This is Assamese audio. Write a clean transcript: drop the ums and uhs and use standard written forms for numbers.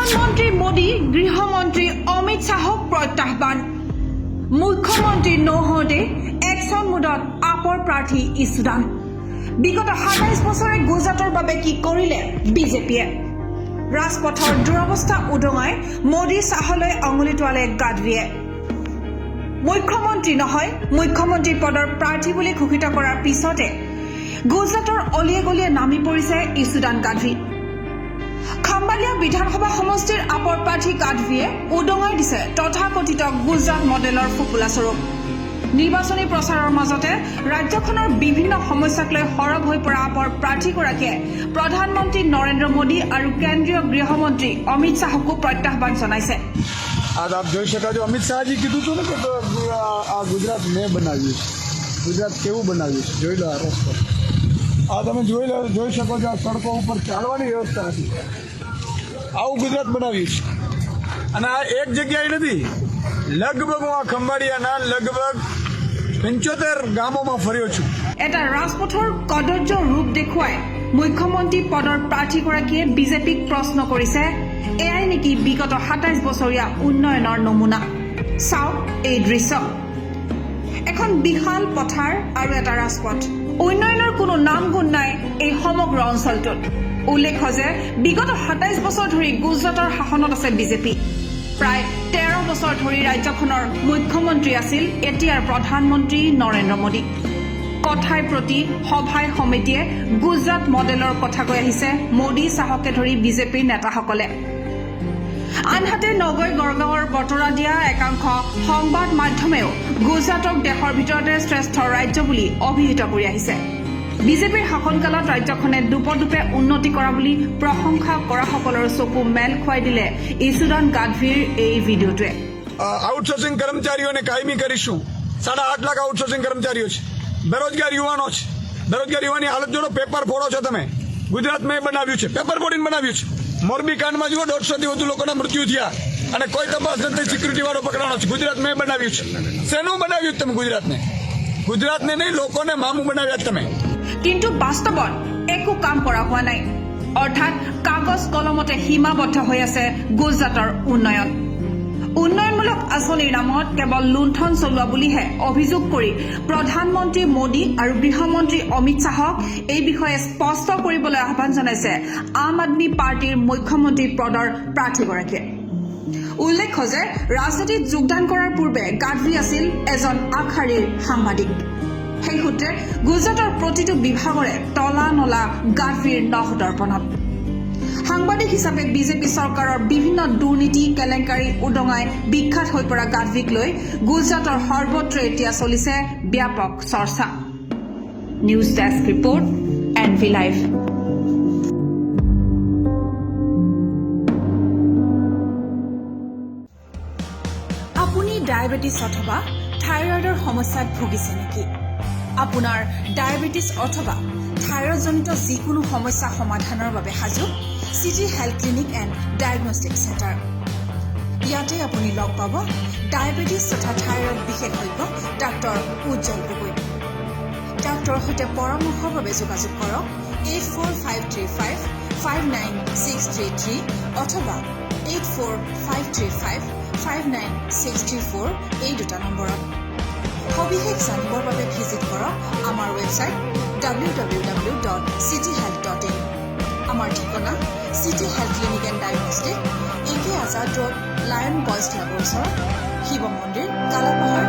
প্ৰধানমন্ত্ৰী মোদী গৃহমন্ত্ৰী অমিত শাহক প্ৰত্যাহ্বান মুখ্যমন্ত্ৰী নহওঁতে একশন মুডত আপৰ প্ৰাৰ্থী ইছুদান বিগত ২৭ বছৰে গুজৰাটৰ বাবে কি কৰিলে বিজেপিয়ে ৰাজপথৰ দুৰৱস্থা উদঙাই মোদী শাহলৈ অঙুলি তোৱালে গাডভিয়ে মুখ্যমন্ত্ৰী নহয় মুখ্যমন্ত্ৰী পদৰ প্ৰাৰ্থী বুলি ঘোষিত কৰাৰ পিছতে গুজৰাটৰ অলিয়ে গলিয়ে নামি পৰিছে ইছুদান গাডভি খাম্বালিয়া বিধানসভা সমষ্টিৰ আপৰ প্ৰাৰ্থী গাডভিয়ে উদঙাই দিছে তথাকথিত গুজৰাট মডেলৰ ফুপুলা স্বৰূপ নিৰ্বাচনী প্ৰচাৰৰ মাজতে ৰাজ্যখনৰ বিভিন্ন সমস্যাক লৈ সৰব হৈ পৰা আপৰ প্ৰাৰ্থীগৰাকীয়ে প্ৰধানমন্ত্ৰী নৰেন্দ্ৰ মোদী আৰু কেন্দ্ৰীয় গৃহমন্ত্ৰী অমিত শাহকো প্ৰত্যাহ্বান জনাইছে आज आप જોઈ શકો છો અમિત શાહજી કીધું હતું ને કે આ ગુજરાત મેં બનાવ્યું છે ગુજરાત કેવું બનાવ્યું છે જોઈ લો આ રસ્તો આ તમે જોઈ શકો છો આ સડકો ઉપર ચાલવાની વ્યવસ્થા હતી આવું ગુજરાત બનાવ્યું છે અને આ એક જગ્યાએ નથી લગભગ હું આ ખંભાળિયાના લગભગ 75 ગામોમાં ફર્યો છું এটা ৰাজপথৰ কদৰ্য ৰূপ দেখুৱাই মুখ্যমন্ত্ৰী পদৰ প্ৰাৰ্থীগৰাকীয়ে বিজেপিক প্ৰশ্ন কৰিছে এয়াই নেকি বিগত ২৭ বছৰীয়া উন্নয়নৰ নমুনা চাওক এই দৃশ্য এখন বিশাল পথাৰ আৰু এটা ৰাজপথ উন্নয়নৰ কোনো নাম গুণ নাই এই সমগ্ৰ অঞ্চলটোত উল্লেখ যে বিগত ২৭ বছৰ ধৰি গুজৰাটৰ শাসনত আছে বিজেপি প্ৰায় ১৩ বছৰ ধৰি ৰাজ্যখনৰ মুখ্যমন্ত্ৰী আছিল এতিয়াৰ প্ৰধানমন্ত্ৰী নৰেন্দ্ৰ মোদী কথাই প্ৰতি সভাই সমিতিয়ে গুজৰাট মডেলৰ কথা কৈ আহিছে মোদী শাহকে ধৰি বিজেপিৰ নেতাসকলে আনহাতে নগৈ গড়গাঁৱৰ বতৰা দিয়া একাংশ সংবাদ মাধ্যমেও গুজৰাটক দেশৰ ভিতৰতে শ্ৰেষ্ঠ ৰাজ্য বুলি অভিহিত কৰি আহিছে বিজেপিৰ শাসনকালত ৰাজ্যখনে দুপদুপে উন্নতি কৰা বুলি প্ৰশংসা কৰাসকলৰ চকু মেল খুৱাই দিলে ইছুদান গাডভিৰ এই ভিডিঅ'টোৱে આઉટસોર્સિંગ કર્મચારીઓને કાયમી કરીશું 8.5 લાખ આઉટસોર્સિંગ કર્મચારીઓ છે બેરોજગાર યુવાનો છે બેરોજગાર યુવાની હાલત જોડો પેપર ફોડો છો તમે ગુજરાત મેં બનાવ્યું છે પેપર ફોડીને બનાવ્યું છે મોરબી કાંડમાં જુઓ 150 થી વધુ લોકોના મૃત્યુ થયા અને કોઈ તપાસ નથી સિક્યુરિટી વાળો પકડાણો છે ગુજરાત મેં બનાવ્યું છે શેનું બનાવ્યું તમે ગુજરાતને નહીં લોકોને મામું બનાવ્યા તમે কিন্তু বাস্তৱত একো কাম কৰা হোৱা নাই অৰ্থাৎ কাগজ কলমতে সীমাবদ্ধ হৈ আছে গুজৰাটৰ উন্নয়নমূলক আঁচনিৰ নামত কেৱল লুণ্ঠন চলোৱা বুলিহে অভিযোগ কৰি প্ৰধানমন্ত্ৰী মোদী আৰু গৃহমন্ত্ৰী অমিত শাহক এই বিষয়ে স্পষ্ট কৰিবলৈ আহ্বান জনাইছে আম আদমি পাৰ্টিৰ মুখ্যমন্ত্ৰী পদৰ প্ৰাৰ্থীগৰাকীয়ে উল্লেখ যে ৰাজনীতিত যোগদান কৰাৰ পূৰ্বে গাডভি আছিল এজন আগশাৰীৰ সাংবাদিক সেই সূত্ৰে গুজৰাটৰ প্ৰতিটো বিভাগৰে তলা নলা গাডভিৰ নখদৰ্পণত সাংবাদিক হিচাপে বিজেপি চৰকাৰৰ বিভিন্ন দুৰ্নীতি কেলেংকাৰী উদঙাই বিখ্যাত হৈ পৰা গাডভিক লৈ গুজৰাটৰ সৰ্বত্ৰ এতিয়া চলিছে ব্যাপক চৰ্চা news desk report NV live আপুনি ডায়েবেটিছ অথবা থাইৰয়ডৰ সমস্যাত ভুগিছে নেকি আপোনাৰ ডায়েবেটিছ অথবা থাইৰয়ডজনিত যিকোনো সমস্যা সমাধানৰ বাবে সাজু city health clinic and diagnostic centre ইয়াতে আপুনি লগ পাব ডায়েবেটিছ তথা থাইৰয়ড বিশেষজ্ঞ ডাক্তৰ উজ্জ্বল গগৈ ডাক্তৰৰ সৈতে পৰামৰ্শৰ বাবে যোগাযোগ কৰক 845355963 অথবা 845355964 এই দুটা নম্বৰত সবিশেষ জানিবৰ বাবে ভিজিট কৰক আমাৰ ৱেবছাইট www.cityhealth.in আমাৰ ঠিকনা city health clinic and diagnostic AK Azad road lion boys ক্লাবৰ ওচৰত শিৱ মন্দিৰ কালাপাহাৰ